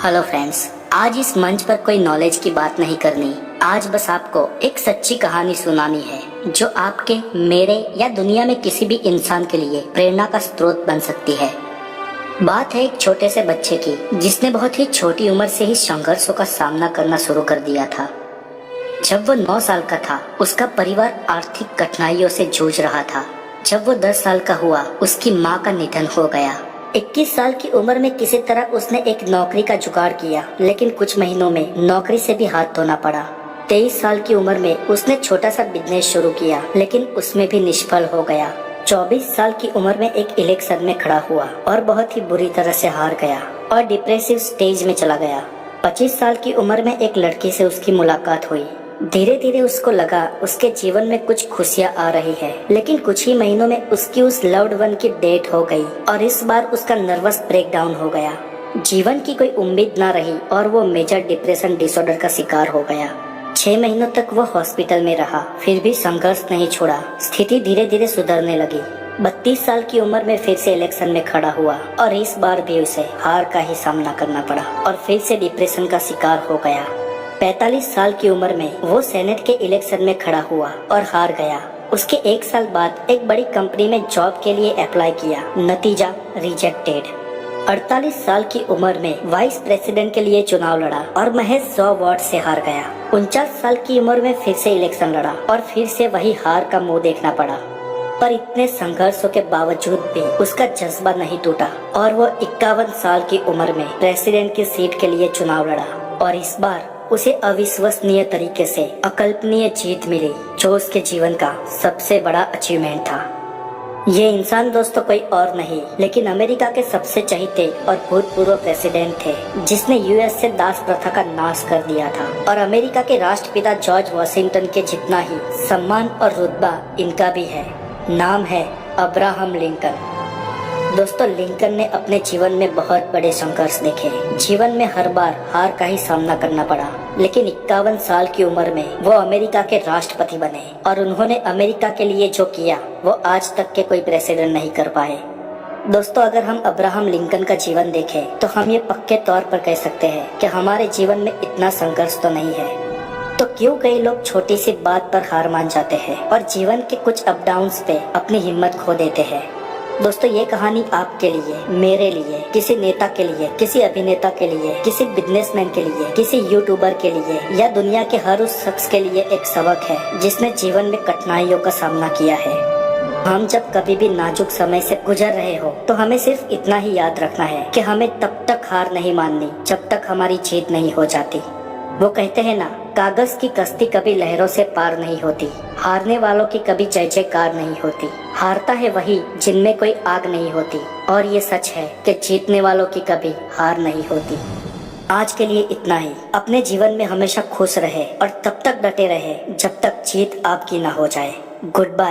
Hello friends, आज इस मंच पर कोई नॉलेज की बात नहीं करनी। आज बस आपको एक सच्ची कहानी सुनानी है जो आपके, मेरे या दुनिया में किसी भी इंसान के लिए प्रेरणा का स्रोत बन सकती है। बात है एक छोटे से बच्चे की जिसने बहुत ही छोटी उम्र से ही संघर्षों का सामना करना शुरू कर दिया था। जब वो 9 साल का था, उसका परिवार आर्थिक कठिनाइयों से जूझ रहा था। जब वो 10 साल का हुआ, उसकी माँ का निधन हो गया। 21 साल की उम्र में किसी तरह उसने एक नौकरी का जुगाड़ किया, लेकिन कुछ महीनों में नौकरी से भी हाथ धोना पड़ा। 23 साल की उम्र में उसने छोटा सा बिजनेस शुरू किया, लेकिन उसमें भी निष्फल हो गया। 24 साल की उम्र में एक इलेक्शन में खड़ा हुआ और बहुत ही बुरी तरह से हार गया और डिप्रेसिव स्टेज में चला गया। 25 साल की उम्र में एक लड़की से उसकी मुलाकात हुई। धीरे धीरे उसको लगा उसके जीवन में कुछ खुशियाँ आ रही है, लेकिन कुछ ही महीनों में उसकी उस लव्ड वन की डेथ हो गई और इस बार उसका नर्वस ब्रेकडाउन हो गया। जीवन की कोई उम्मीद ना रही और वो मेजर डिप्रेशन डिसऑर्डर का शिकार हो गया। 6 महीनों तक वो हॉस्पिटल में रहा, फिर भी संघर्ष नहीं छोड़ा। स्थिति धीरे धीरे सुधरने लगी। 32 साल की उम्र में फिर से इलेक्शन में खड़ा हुआ और इस बार भी उसे हार का ही सामना करना पड़ा और फिर से डिप्रेशन का शिकार हो गया। 45 साल की उम्र में वो सेनेट के इलेक्शन में खड़ा हुआ और हार गया। उसके 1 साल बाद एक बड़ी कंपनी में जॉब के लिए अप्लाई किया, नतीजा रिजेक्टेड। 48 साल की उम्र में वाइस प्रेसिडेंट के लिए चुनाव लड़ा और महज 100 वोट से हार गया। 49 साल की उम्र में फिर से इलेक्शन लड़ा और फिर से वही हार का मुंह देखना पड़ा। पर इतने संघर्षों के बावजूद भी उसका जज्बा नहीं टूटा और वो 51 साल की उम्र में प्रेसिडेंट की सीट के लिए चुनाव लड़ा और इस बार उसे अविश्वसनीय तरीके से अकल्पनीय जीत मिली, जो उसके जीवन का सबसे बड़ा अचीवमेंट था। ये इंसान दोस्तों कोई और नहीं, लेकिन अमेरिका के सबसे चहीते और भूतपूर्व प्रेसिडेंट थे, जिसने यूएस से दास प्रथा का नाश कर दिया था और अमेरिका के राष्ट्रपिता जॉर्ज वॉशिंगटन के जितना ही सम्मान और रुतबा इनका भी है। नाम है अब्राहम लिंकन। दोस्तों, लिंकन ने अपने जीवन में बहुत बड़े संघर्ष देखे। जीवन में हर बार हार का ही सामना करना पड़ा, लेकिन 51 साल की उम्र में वो अमेरिका के राष्ट्रपति बने और उन्होंने अमेरिका के लिए जो किया वो आज तक के कोई प्रेसिडेंट नहीं कर पाए। दोस्तों, अगर हम अब्राहम लिंकन का जीवन देखें तो हम ये पक्के तौर पर कह सकते हैं कि हमारे जीवन में इतना संघर्ष तो नहीं है। तो क्यों कई लोग छोटी सी बात पर हार मान जाते हैं और जीवन के कुछ अप डाउन्स पे अपनी हिम्मत खो देते हैं। दोस्तों, ये कहानी आपके लिए, मेरे लिए, किसी नेता के लिए, किसी अभिनेता के लिए, किसी बिजनेसमैन के लिए, किसी यूट्यूबर के लिए या दुनिया के हर उस शख्स के लिए एक सबक है जिसने जीवन में कठिनाइयों का सामना किया है। हम जब कभी भी नाजुक समय से गुजर रहे हो तो हमें सिर्फ इतना ही याद रखना है कि हमें तब तक हार नहीं माननी जब तक हमारी जीत नहीं हो जाती। वो कहते हैं ना, कागज की कश्ती कभी लहरों से पार नहीं होती। हारने वालों की कभी जय जयकार नहीं होती। हारता है वही जिनमें कोई आग नहीं होती। और ये सच है कि जीतने वालों की कभी हार नहीं होती। आज के लिए इतना ही। अपने जीवन में हमेशा खुश रहे और तब तक डटे रहे जब तक जीत आपकी ना हो जाए। Good bye.